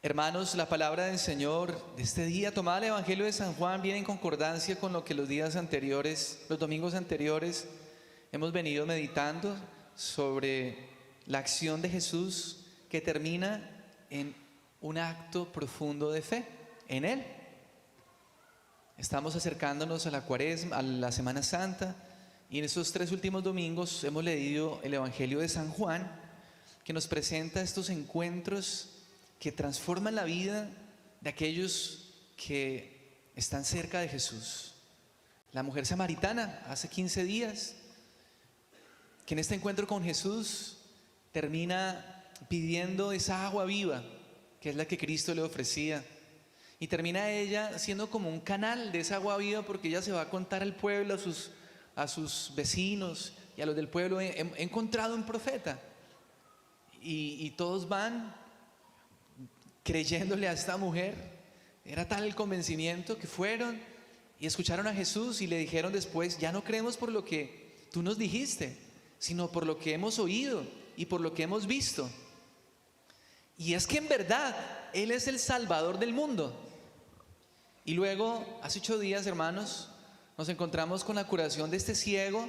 Hermanos, la palabra del Señor de este día, tomada del Evangelio de San Juan, viene en concordancia con lo que los días anteriores, los domingos anteriores, hemos venido meditando sobre la acción de Jesús que termina en un acto profundo de fe en Él. Estamos acercándonos a la Cuaresma, a la Semana Santa, y en estos 3 últimos domingos hemos leído el Evangelio de San Juan, que nos presenta estos encuentros que transforman la vida de aquellos que están cerca de Jesús. La mujer samaritana hace 15 días, que en este encuentro con Jesús termina pidiendo esa agua viva, que es la que Cristo le ofrecía. Y termina ella siendo como un canal de esa agua viva, porque ella se va a contar al pueblo, a sus vecinos y a los del pueblo: he encontrado un profeta. Y todos van creyéndole a esta mujer. Era tal el convencimiento que fueron y escucharon a Jesús y le dijeron después: ya no creemos por lo que tú nos dijiste, sino por lo que hemos oído y por lo que hemos visto. Y es que en verdad Él es el Salvador del mundo. Y luego, hace 8 días, hermanos, nos encontramos con la curación de este ciego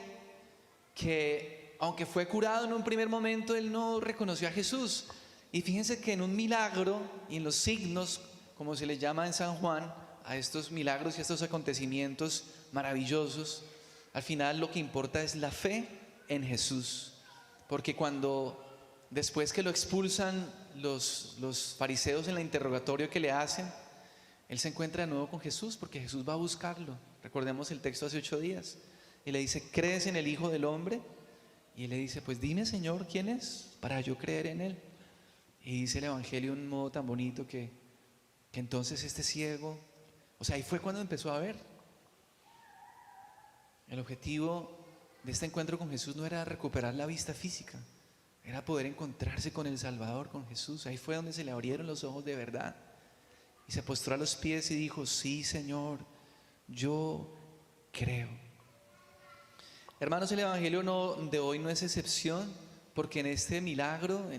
que, aunque fue curado en un primer momento, él no reconoció a Jesús. Y fíjense que en un milagro y en los signos, como se les llama en San Juan, a estos milagros y a estos acontecimientos maravillosos, al final lo que importa es la fe en Jesús. Porque cuando, después que lo expulsan los fariseos en el interrogatorio que le hacen, él se encuentra de nuevo con Jesús, porque Jesús va a buscarlo. Recordemos el texto hace 8 días. Y le dice: ¿crees en el Hijo del Hombre? Y él le dice: pues dime, Señor, ¿quién es para yo creer en él? Y dice el Evangelio de un modo tan bonito que entonces este ciego, o sea, ahí fue cuando empezó a ver. El objetivo de este encuentro con Jesús no era recuperar la vista física, era poder encontrarse con el Salvador, con Jesús. Ahí fue donde se le abrieron los ojos de verdad. Y se postró a los pies y dijo: sí, Señor, yo creo. Hermanos, el Evangelio de hoy no es excepción, porque en este milagro,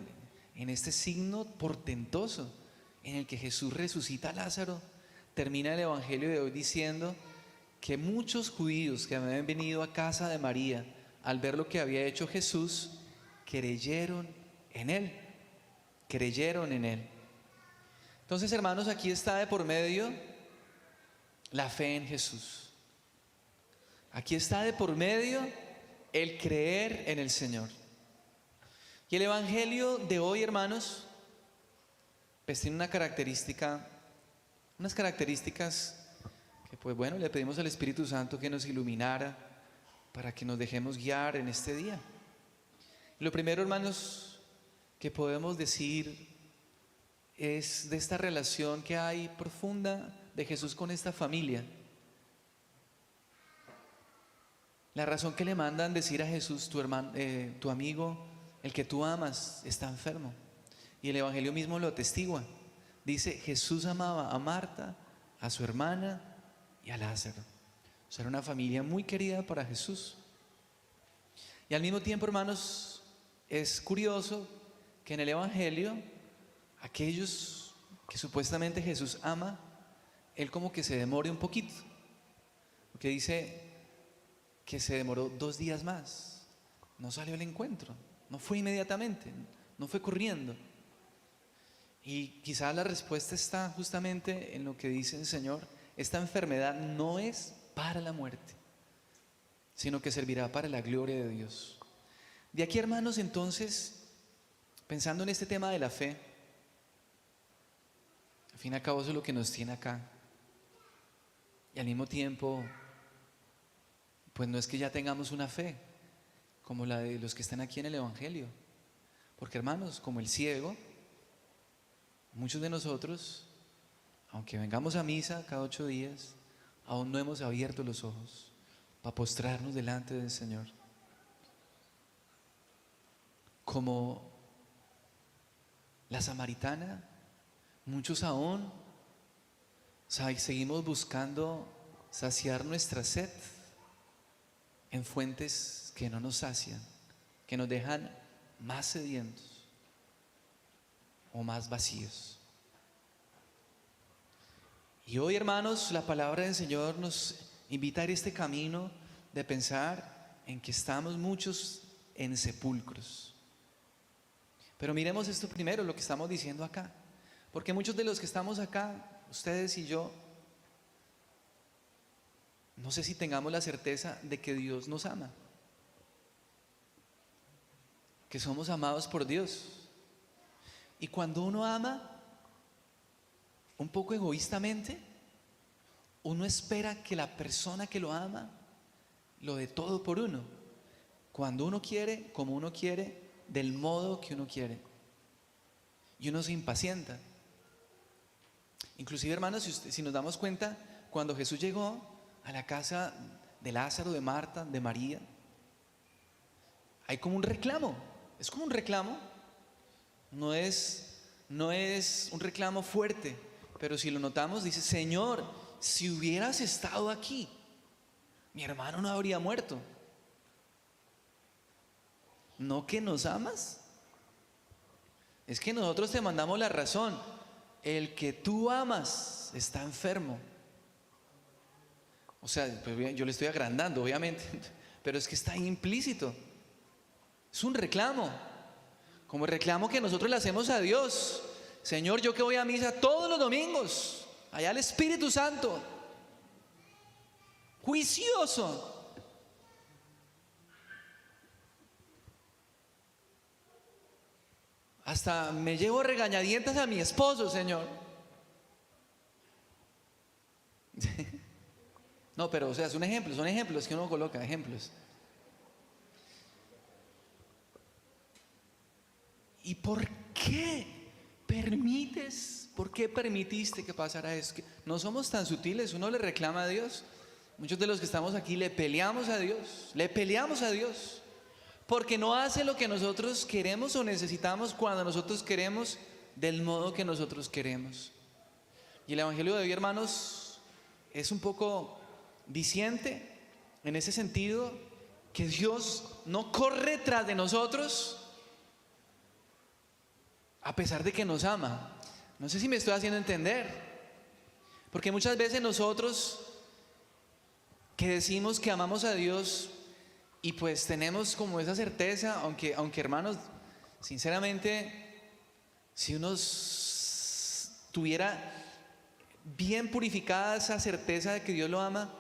en este signo portentoso en el que Jesús resucita a Lázaro, termina el Evangelio de hoy diciendo que muchos judíos que habían venido a casa de María, al ver lo que había hecho Jesús, creyeron en Él. Creyeron en Él. Entonces, hermanos, aquí está de por medio la fe en Jesús. Aquí está de por medio el creer en el Señor. Y el Evangelio de hoy, hermanos, pues tiene unas características que, pues bueno, le pedimos al Espíritu Santo que nos iluminara para que nos dejemos guiar en este día. Lo primero, hermanos, que podemos decir es de esta relación que hay profunda de Jesús con esta familia. La razón que le mandan decir a Jesús: tu hermano, tu amigo, el que tú amas, está enfermo. Y el Evangelio mismo lo atestigua. Dice: Jesús amaba a Marta, a su hermana y a Lázaro. O sea, era una familia muy querida para Jesús. Y al mismo tiempo, hermanos, es curioso que en el Evangelio, aquellos que supuestamente Jesús ama, Él como que se demore un poquito. Porque dice que se demoró 2 días más. No salió al encuentro, no fue inmediatamente, no fue corriendo. Y quizás la respuesta está justamente en lo que dice el Señor: esta enfermedad no es para la muerte, sino que servirá para la gloria de Dios. De aquí, hermanos, entonces, pensando en este tema de la fe, al fin y al cabo eso es lo que nos tiene acá. Y al mismo tiempo, pues no es que ya tengamos una fe como la de los que están aquí en el Evangelio. Porque, hermanos, como el ciego, muchos de nosotros, aunque vengamos a misa cada 8 días, aún no hemos abierto los ojos para postrarnos delante del Señor. Como la samaritana, muchos aún seguimos buscando saciar nuestra sed en fuentes que no nos sacian, que nos dejan más sedientos o más vacíos. Y hoy, hermanos, la palabra del Señor nos invita a ir este camino de pensar en que estamos muchos en sepulcros. Pero miremos esto primero, lo que estamos diciendo acá. Porque muchos de los que estamos acá, ustedes y yo, no sé si tengamos la certeza de que Dios nos ama, que somos amados por Dios. Y cuando uno ama, un poco egoístamente, uno espera que la persona que lo ama lo dé todo por uno, cuando uno quiere, como uno quiere, del modo que uno quiere, y uno se impacienta. Inclusive, hermanos, si nos damos cuenta, cuando Jesús llegó a la casa de Lázaro, de Marta, de María, hay como un reclamo, es como un reclamo, no es un reclamo fuerte, pero si lo notamos, dice: Señor, si hubieras estado aquí, mi hermano no habría muerto. ¿No que nos amas? Es que nosotros te mandamos la razón. El que tú amas está enfermo. O sea, pues yo le estoy agrandando, obviamente, pero es que está implícito. Es un reclamo, como el reclamo que nosotros le hacemos a Dios. Señor, yo que voy a misa todos los domingos, allá el Espíritu Santo, juicioso, hasta me llevo regañadientas a mi esposo, Señor. No, pero o sea, son ejemplos que uno coloca, ejemplos. ¿Y por qué por qué permitiste que pasara eso? No somos tan sutiles, uno le reclama a Dios. Muchos de los que estamos aquí le peleamos a Dios, porque no hace lo que nosotros queremos o necesitamos cuando nosotros queremos, del modo que nosotros queremos. Y el Evangelio de hoy, hermanos, es un poco diciente en ese sentido, que Dios no corre tras de nosotros a pesar de que nos ama. No sé si me estoy haciendo entender, porque muchas veces nosotros que decimos que amamos a Dios y pues tenemos como esa certeza, aunque hermanos, sinceramente, si uno tuviera bien purificada esa certeza de que Dios lo ama,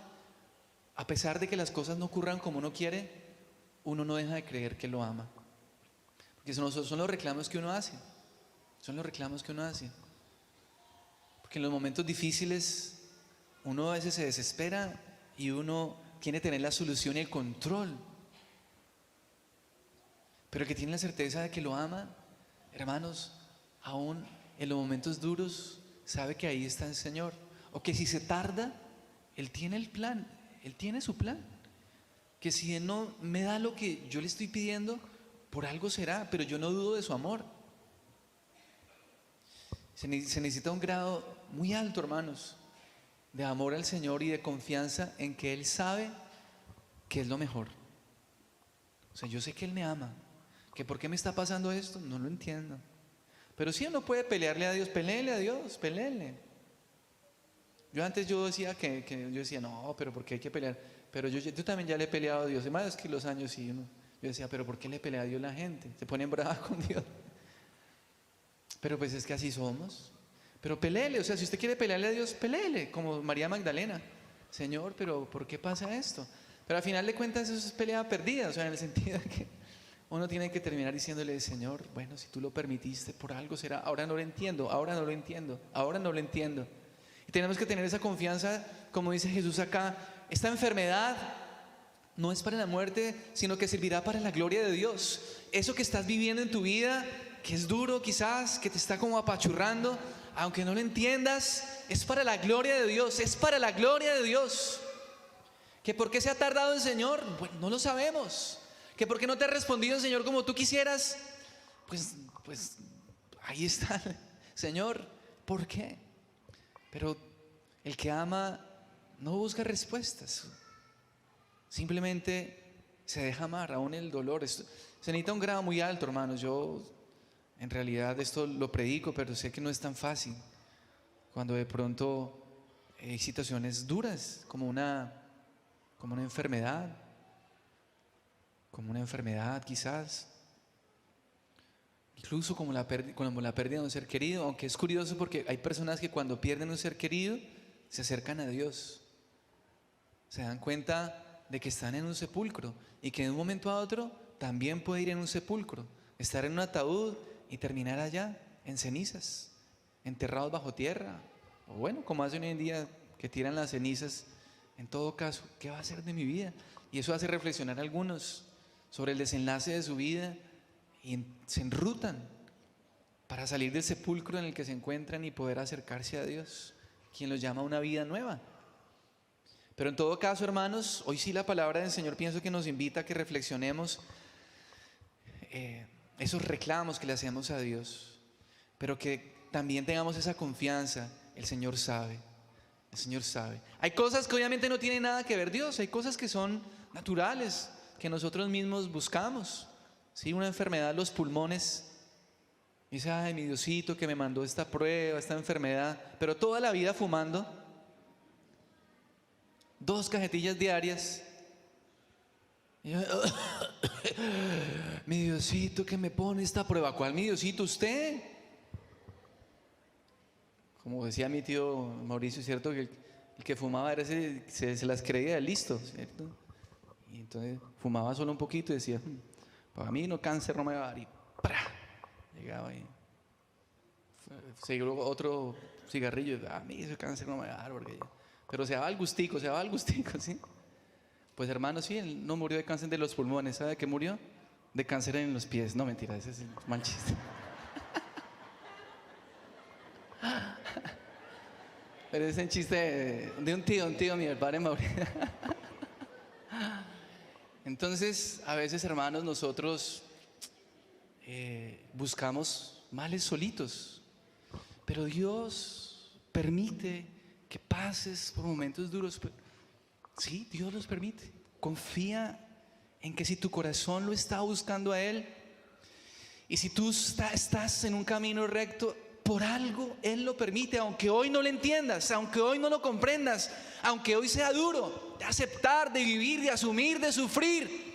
a pesar de que las cosas no ocurran como uno quiere, uno no deja de creer que lo ama, porque son los reclamos que uno hace. Son los reclamos que uno hace. Porque en los momentos difíciles uno a veces se desespera y uno quiere tener la solución y el control. Pero el que tiene la certeza de que lo ama, hermanos, aún en los momentos duros, sabe que ahí está el Señor. O que si se tarda, Él tiene el plan, Él tiene su plan. Que si Él no me da lo que yo le estoy pidiendo, por algo será, pero yo no dudo de su amor. Se necesita un grado muy alto, hermanos, de amor al Señor y de confianza en que Él sabe que es lo mejor. O sea, yo sé que Él me ama, que por qué me está pasando esto, no lo entiendo. Pero si uno puede pelearle a Dios, peléele a Dios, peléele. Yo antes decía yo decía, no, pero ¿por qué hay que pelear? Pero yo también ya le he peleado a Dios, más que los años, y yo decía, pero ¿por qué le pelea a Dios la gente? Se ponen bravas con Dios. Pero pues es que así somos. Pero peléele, o sea, si usted quiere pelearle a Dios, peléele, como María Magdalena. Señor, pero ¿por qué pasa esto? Pero al final de cuentas eso es pelea perdida, o sea, en el sentido de que uno tiene que terminar diciéndole: Señor, bueno, si tú lo permitiste, por algo será. Ahora no lo entiendo. Y tenemos que tener esa confianza, como dice Jesús acá. Esta enfermedad no es para la muerte, sino que servirá para la gloria de Dios. Eso que estás viviendo en tu vida, que es duro quizás, que te está como apachurrando, aunque no lo entiendas, es para la gloria de Dios, es para la gloria de Dios. ¿Que por qué se ha tardado el Señor? Bueno, no lo sabemos. ¿Que por qué no te ha respondido el Señor como tú quisieras? Pues ahí está, Señor, ¿por qué? Pero el que ama no busca respuestas, simplemente se deja amar, aún el dolor. Se necesita un grado muy alto, hermanos. Yo en realidad esto lo predico, pero sé que no es tan fácil. Cuando de pronto Hay situaciones duras, como una enfermedad, quizás, incluso como la pérdida de un ser querido, aunque es curioso porque hay personas que cuando pierden un ser querido se acercan a Dios, se dan cuenta de que están en un sepulcro y que de un momento a otro también puede ir en un sepulcro, estar en un ataúd y terminar allá en cenizas, enterrados bajo tierra, o bueno, como hacen hoy en día, que tiran las cenizas. En todo caso, ¿qué va a hacer de mi vida? Y eso hace reflexionar a algunos sobre el desenlace de su vida y se enrutan para salir del sepulcro en el que se encuentran y poder acercarse a Dios, quien los llama a una vida nueva. Pero en todo caso, hermanos, hoy sí la palabra del Señor pienso que nos invita a que reflexionemos esos reclamos que le hacemos a Dios, pero que también tengamos esa confianza. El Señor sabe. El Señor sabe. Hay cosas que obviamente no tienen nada que ver Dios, hay cosas que son naturales, que nosotros mismos buscamos. ¿Sí? Una enfermedad, los pulmones. Dice, ay, mi Diosito que me mandó esta prueba, esta enfermedad, pero toda la vida fumando 2 cajetillas diarias. Y yo, mi Diosito que me pone esta prueba. ¿Cuál mi Diosito? Usted. Como decía mi tío Mauricio, ¿cierto? Que el que fumaba era ese, se las creía listo, ¿cierto? Y entonces fumaba solo un poquito y decía, para mí no, cáncer no me va a dar. Y ¡pra! Llegaba ahí. Seguía otro cigarrillo. A mí ese cáncer no me va a dar. Pero se daba el gustico, ¿sí? Pues hermano, sí, él no murió de cáncer de los pulmones. ¿Sabe de qué murió? De cáncer en los pies. No, mentira, ese es el mal chiste. Pero es un chiste de un tío mío, el padre Mauricio. Entonces, a veces, hermanos, nosotros buscamos males solitos, pero Dios permite que pases por momentos duros. Sí, Dios los permite. Confía en que si tu corazón lo está buscando a Él, y si tú estás en un camino recto, por algo Él lo permite, aunque hoy no lo entiendas, aunque hoy no lo comprendas, aunque hoy sea duro de aceptar, de vivir, de asumir, de sufrir.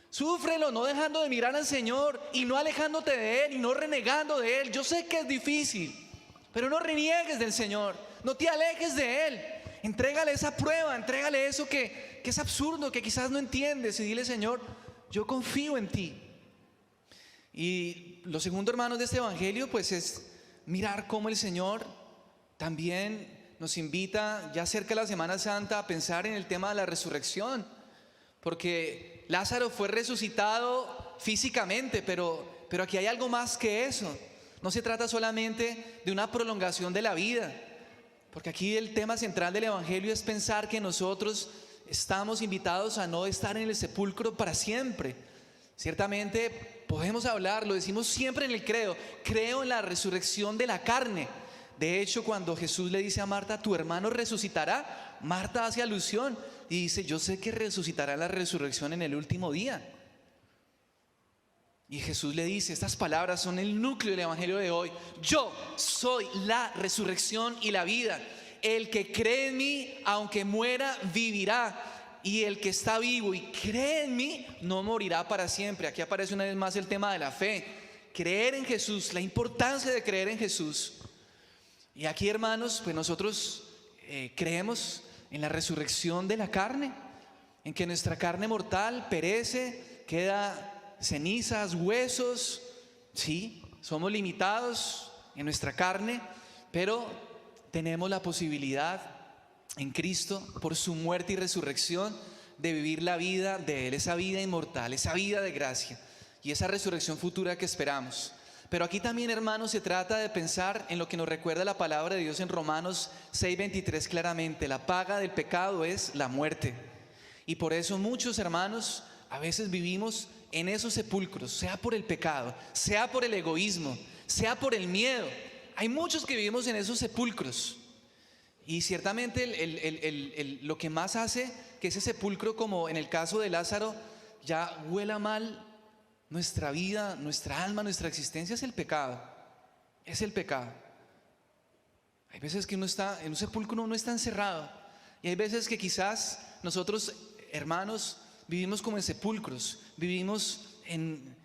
Súfrelo, no dejando de mirar al Señor y no alejándote de Él y no renegando de Él. Yo sé que es difícil, pero no reniegues del Señor, no te alejes de Él. Entrégale esa prueba, entrégale eso que es absurdo, que quizás no entiendes, y dile, Señor, yo confío en ti. Y lo segundo, hermanos, de este evangelio, pues es mirar cómo el Señor también nos invita, ya cerca de la Semana Santa, a pensar en el tema de la resurrección, porque Lázaro fue resucitado físicamente, pero aquí hay algo más que eso. No se trata solamente de una prolongación de la vida, porque aquí el tema central del evangelio es pensar que nosotros estamos invitados a no estar en el sepulcro para siempre. Ciertamente podemos hablar, lo decimos siempre en el credo, creo en la resurrección de la carne. De hecho, cuando Jesús le dice a Marta, tu hermano resucitará, Marta hace alusión y dice, yo sé que resucitará la resurrección en el último día. Y Jesús le dice, estas palabras son el núcleo del evangelio de hoy: yo soy la resurrección y la vida. El que cree en mí, aunque muera, vivirá. Y el que está vivo y cree en mí no morirá para siempre. Aquí aparece una vez más el tema de la fe, creer en Jesús, la importancia de creer en Jesús. Y aquí, hermanos, pues nosotros creemos en la resurrección de la carne, en que nuestra carne mortal perece, queda cenizas, huesos. Sí, somos limitados en nuestra carne, pero tenemos la posibilidad en Cristo, por su muerte y resurrección, de vivir la vida de Él, esa vida inmortal, esa vida de gracia y esa resurrección futura que esperamos. Pero aquí también, hermanos, se trata de pensar en lo que nos recuerda la palabra de Dios en Romanos 6:23 claramente: la paga del pecado es la muerte. Y por eso muchos, hermanos, a veces vivimos en esos sepulcros, sea por el pecado, sea por el egoísmo, sea por el miedo. Hay muchos que vivimos en esos sepulcros. Y ciertamente lo que más hace que ese sepulcro, como en el caso de Lázaro, ya huela mal nuestra vida, nuestra alma, nuestra existencia, es el pecado. Es el pecado. Hay veces que uno está en un sepulcro, uno está encerrado. Y hay veces que quizás nosotros, hermanos, vivimos como en sepulcros, vivimos en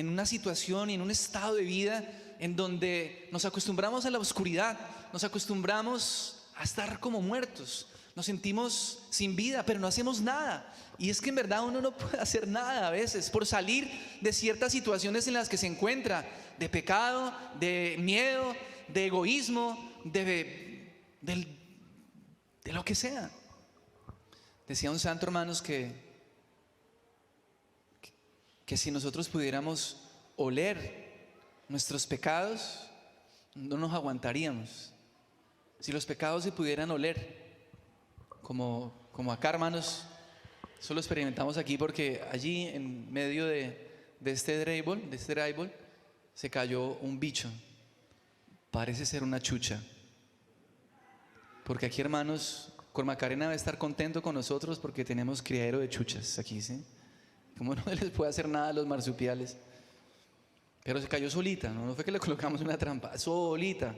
una situación y en un estado de vida en donde nos acostumbramos a la oscuridad, nos acostumbramos a estar como muertos, nos sentimos sin vida, pero no hacemos nada. Y es que en verdad uno no puede hacer nada a veces por salir de ciertas situaciones en las que se encuentra, de pecado, de miedo, de egoísmo, de lo que sea. Decía un santo, hermanos, que si nosotros pudiéramos oler nuestros pecados, no nos aguantaríamos. Si los pecados se pudieran oler, como acá, hermanos, eso lo experimentamos aquí porque allí en medio de este drywall, se cayó un bicho. Parece ser una chucha. Porque aquí, hermanos, Cormacarena va a estar contento con nosotros porque tenemos criadero de chuchas aquí, ¿sí? Como no les puede hacer nada a los marsupiales. Pero se cayó solita, no fue que le colocamos una trampa, solita.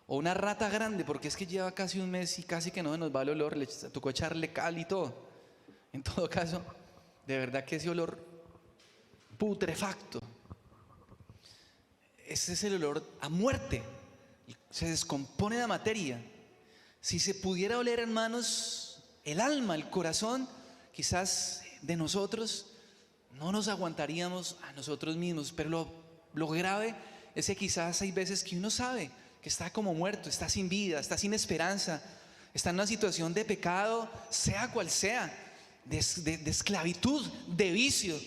O una rata grande, porque es que lleva casi un mes y casi que no se nos va el olor, le tocó echarle cal y todo. En todo caso, de verdad que ese olor putrefacto, ese es el olor a muerte, se descompone la materia. Si se pudiera oler, hermanos, el alma, el corazón, quizás de nosotros, no nos aguantaríamos a nosotros mismos. Pero lo grave es que quizás hay veces que uno sabe que está como muerto, está sin vida, está sin esperanza, está en una situación de pecado, sea cual sea, de esclavitud, de vicio,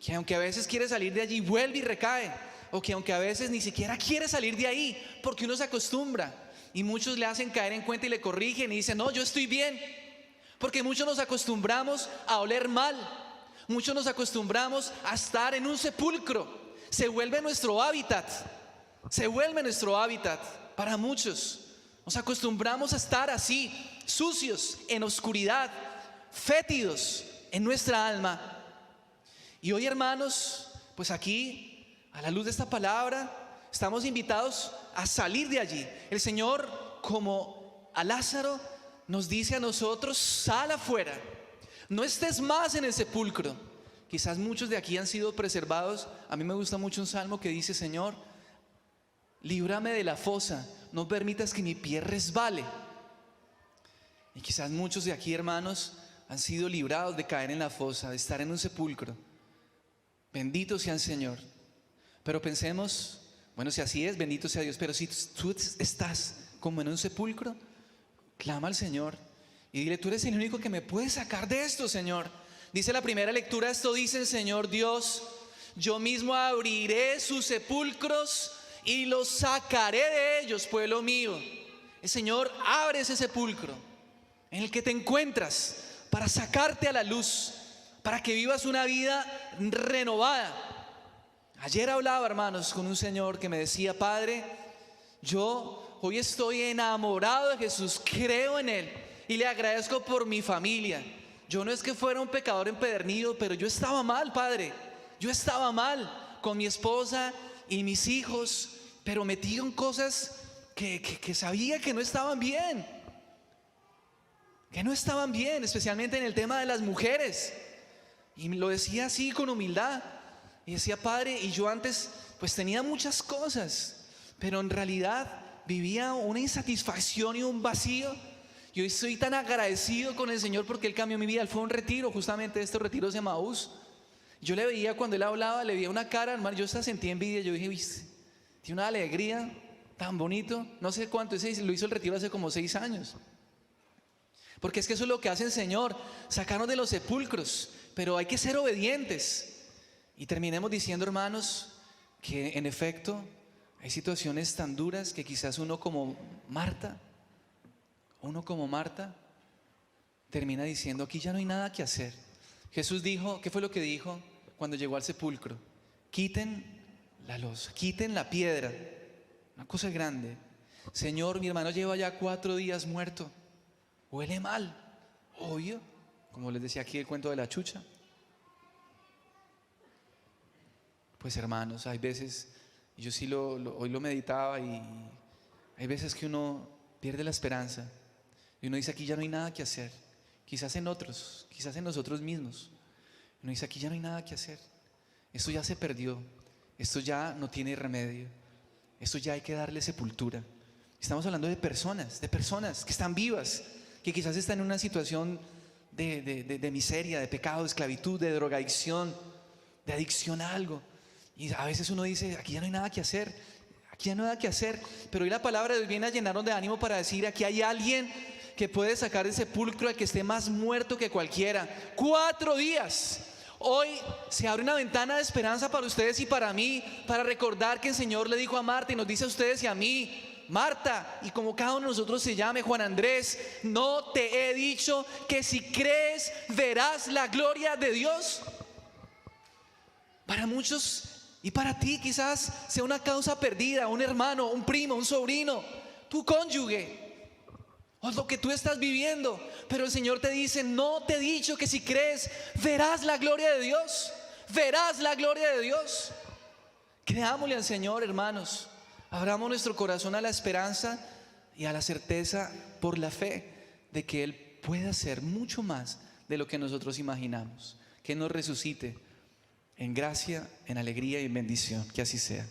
que aunque a veces quiere salir de allí, vuelve y recae, o que aunque a veces ni siquiera quiere salir de ahí, porque uno se acostumbra, y muchos le hacen caer en cuenta y le corrigen y dicen, no, yo estoy bien, porque muchos nos acostumbramos a oler mal, muchos nos acostumbramos a estar en un sepulcro, se vuelve nuestro hábitat para muchos. Nos acostumbramos a estar así, sucios, en oscuridad, fétidos en nuestra alma. Y hoy, hermanos, pues aquí, a la luz de esta palabra, estamos invitados a salir de allí. El Señor, como a Lázaro, nos dice a nosotros, sal afuera, no estés más en el sepulcro. Quizás muchos de aquí han sido preservados. A mí me gusta mucho un salmo que dice, Señor, líbrame de la fosa, no permitas que mi pie resbale. Y quizás muchos de aquí, hermanos, han sido librados de caer en la fosa, de estar en un sepulcro. Bendito sea el Señor. Pero pensemos, bueno, si así es, bendito sea Dios. Pero si tú estás como en un sepulcro, clama al Señor y dile, tú eres el único que me puede sacar de esto, Señor. Dice la primera lectura, esto dice el Señor Dios, yo mismo abriré sus sepulcros y los sacaré de ellos, pueblo mío. El Señor abre ese sepulcro en el que te encuentras para sacarte a la luz, para que vivas una vida renovada. Ayer hablaba, hermanos, con un señor que me decía, Padre, yo hoy estoy enamorado de Jesús, creo en Él y le agradezco por mi familia. Yo no es que fuera un pecador empedernido, pero yo estaba mal, Padre. Yo estaba mal con mi esposa y mis hijos, pero metido en cosas que sabía que no estaban bien. Que no estaban bien, especialmente en el tema de las mujeres. Y lo decía así con humildad. Y decía, Padre, y yo antes pues tenía muchas cosas, pero en realidad vivía una insatisfacción y un vacío. Y hoy estoy tan agradecido con el Señor porque Él cambió mi vida. Él fue a un retiro, justamente estos retiros de Emaús. Yo le veía cuando Él hablaba, le veía una cara, hermano, yo hasta sentí envidia. Yo dije, viste, tiene una alegría tan bonito. No sé cuánto, lo hizo el retiro hace como 6 años. Porque es que eso es lo que hace el Señor, sacarnos de los sepulcros. Pero hay que ser obedientes. Y terminemos diciendo, hermanos, que en efecto hay situaciones tan duras que quizás uno como Marta termina diciendo, aquí ya no hay nada que hacer. Jesús dijo, ¿qué fue lo que dijo cuando llegó al sepulcro? Quiten la losa, quiten la piedra. Una cosa grande. Señor, mi hermano lleva ya 4 días muerto. Huele mal, obvio, como les decía aquí el cuento de la chucha. Pues hermanos, hay veces, yo sí hoy lo meditaba y hay veces que uno pierde la esperanza. Y uno dice, aquí ya no hay nada que hacer. Quizás en otros, quizás en nosotros mismos. Uno dice, aquí ya no hay nada que hacer. Esto ya se perdió. Esto ya no tiene remedio. Esto ya hay que darle sepultura. Estamos hablando de personas que están vivas, que quizás están en una situación de miseria, de pecado, de esclavitud, de drogadicción, de adicción a algo. Y a veces uno dice, aquí ya no hay nada que hacer. Aquí ya no hay nada que hacer. Pero hoy la palabra de Dios viene a llenarnos de ánimo para decir, aquí hay alguien que puede sacar del sepulcro al que esté más muerto que cualquiera. 4 días. Hoy se abre una ventana de esperanza para ustedes y para mí, para recordar que el Señor le dijo a Marta y nos dice a ustedes y a mí, Marta, y como cada uno de nosotros se llame, Juan Andrés, ¿no te he dicho que si crees verás la gloria de Dios? Para muchos y para ti quizás sea una causa perdida, un hermano, un primo, un sobrino, tu cónyuge, o lo que tú estás viviendo. Pero el Señor te dice, no te he dicho que si crees verás la gloria de Dios. Verás la gloria de Dios. Creámosle al Señor, hermanos. Abramos nuestro corazón a la esperanza y a la certeza por la fe de que Él puede hacer mucho más de lo que nosotros imaginamos. Que nos resucite en gracia, en alegría y en bendición. Que así sea.